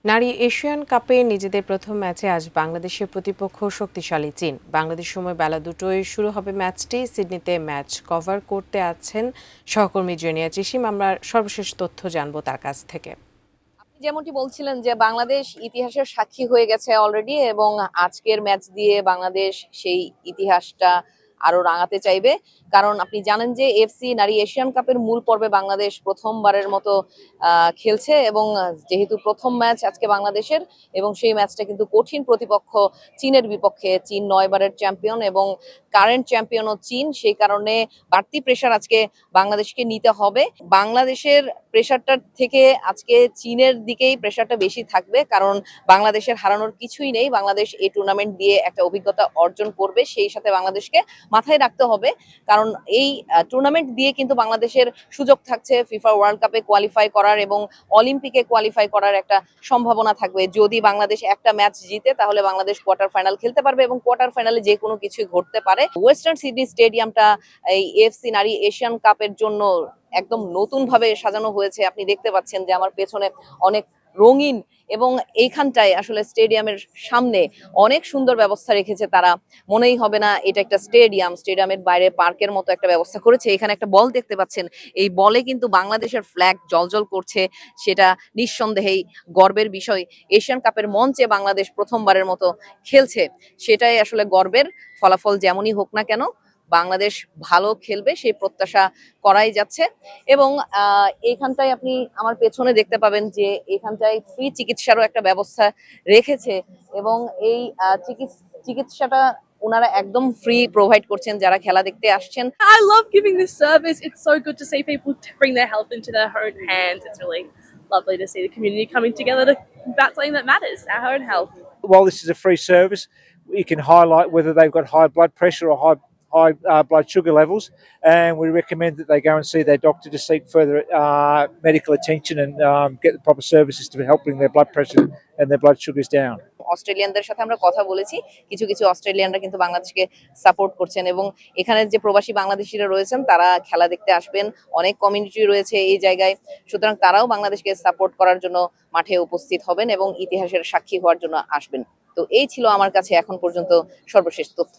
নারী এশিয়ান কাপে নিজেদের প্রথম ম্যাচে আজ বাংলাদেশের প্রতিপক্ষ শক্তিশালী চীন। বাংলাদেশ সময় বেলা 2টায় শুরু হবে ম্যাচটি। সিডনিতে ম্যাচ কভার করতে আছেন সহকর্মী জেনিয়া চিসিম। আমরা সর্বশেষ তথ্য জানবো তার কাছ থেকে। আপনি যেমনটি বলছিলেন যে বাংলাদেশ ইতিহাসের সাক্ষী হয়ে গেছে অলরেডি, এবং আজকের ম্যাচ দিয়ে বাংলাদেশ সেই ইতিহাসটা আরো রাঙাতে চাইবে। কারণ আপনি জানেন যে এফসি নারী এশিয়ান কাপের মূল পর্বে বাংলাদেশ প্রথমবারের মতো খেলছে, এবং যেহেতু প্রথম ম্যাচ আজকে বাংলাদেশের, এবং সেই ম্যাচটা কিন্তু কঠিন প্রতিপক্ষ চীনের বিপক্ষে। চীন 9বারের চ্যাম্পিয়ন এবং কারেন্ট চ্যাম্পিয়নও চীন, সেই কারণে বাড়তি প্রেশার আজকে বাংলাদেশকে নিতে হবে। বাংলাদেশের প্রেশারটার থেকে আজকে চীনের দিকেই প্রেশারটা বেশি থাকবে, কারণ বাংলাদেশের হারানোর কিছুই নেই। বাংলাদেশ এই টুর্নামেন্ট দিয়ে একটা অভিজ্ঞতা অর্জন করবে, সেই সাথে বাংলাদেশকে মাথায় রাখতে হবে, কারণ এই টুর্নামেন্ট দিয়ে কিন্তু বাংলাদেশের সুযোগ থাকছে ফিফা ওয়ার্ল্ড কাপে কোয়ালিফাই করার এবং অলিম্পিকে কোয়ালিফাই করার একটা সম্ভাবনা থাকবে। যদি বাংলাদেশ একটা ম্যাচ জিতে তাহলে বাংলাদেশ কোয়ার্টার ফাইনাল খেলতে পারবে, এবং কোয়ার্টার ফাইনালে যে কোনো কিছুই ঘটতে পারে। ওয়েস্টার্ন সিডনি স্টেডিয়ামটা এই এফসি নারী এশিয়ান কাপের জন্য একদম নতুন ভাবে সাজানো হয়েছে। আপনি দেখতে পাচ্ছেন যে আমার পেছনে অনেক রঙিন, এবং এইখানটায় আসলে স্টেডিয়ামের সামনে অনেক সুন্দর ব্যবস্থা রেখেছে তারা। মনেই হবে না এটা একটা স্টেডিয়াম। স্টেডিয়ামের বাইরে পার্কের মতো একটা ব্যবস্থা করেছে। এখানে একটা বল দেখতে পাচ্ছেন, এই বলে কিন্তু বাংলাদেশের ফ্ল্যাগ জলজল করছে। সেটা নিঃসন্দেহেই গর্বের বিষয়। এশিয়ান কাপের মঞ্চে বাংলাদেশ প্রথমবারের মতো খেলছে, সেটাই আসলে গর্বের। ফলাফল যেমনই হোক না কেন, বাংলাদেশ ভালো খেলবে সেই প্রত্যাশা করাই যাচ্ছে। এবং এইখানটায় আপনি আমার পেছনে দেখতে পাবেন যে এখানটায় ফ্রি চিকিৎসারও একটা ব্যবস্থা রেখেছে, এবং এই চিকিৎসাটা ওনারা একদম ফ্রি প্রোভাইড করছেন যারা খেলা দেখতে আসছেন। I love giving this service. It's so good to see people bring their health into their own hands. It's really lovely to see the community coming together to about something that matters, our own health. While this is a free service, you can highlight whether they've got high blood pressure or high blood sugar levels, and we recommend that they go and see their doctor to seek further medical attention and get the proper services to help bring their blood pressure and their blood sugars down. অস্ট্রেলিয়ানদের সাথে আমরা কথা বলেছি, কিছু কিছু অস্ট্রেলিয়ানরা কিন্তু বাংলাদেশকে support করছেন, এবং এখানে যে প্রবাসী বাংলাদেশিরা রয়েছেন তারা খেলা দেখতে আসবেন। অনেক কমিউনিটি রয়েছে এই জায়গায়, সুতরাং তারাও বাংলাদেশকে সাপোর্ট করার জন্য মাঠে উপস্থিত হবেন এবং ইতিহাসের সাক্ষী হওয়ার জন্য আসবেন। তো এই ছিল আমার কাছে এখন পর্যন্ত সর্বশেষ তথ্য।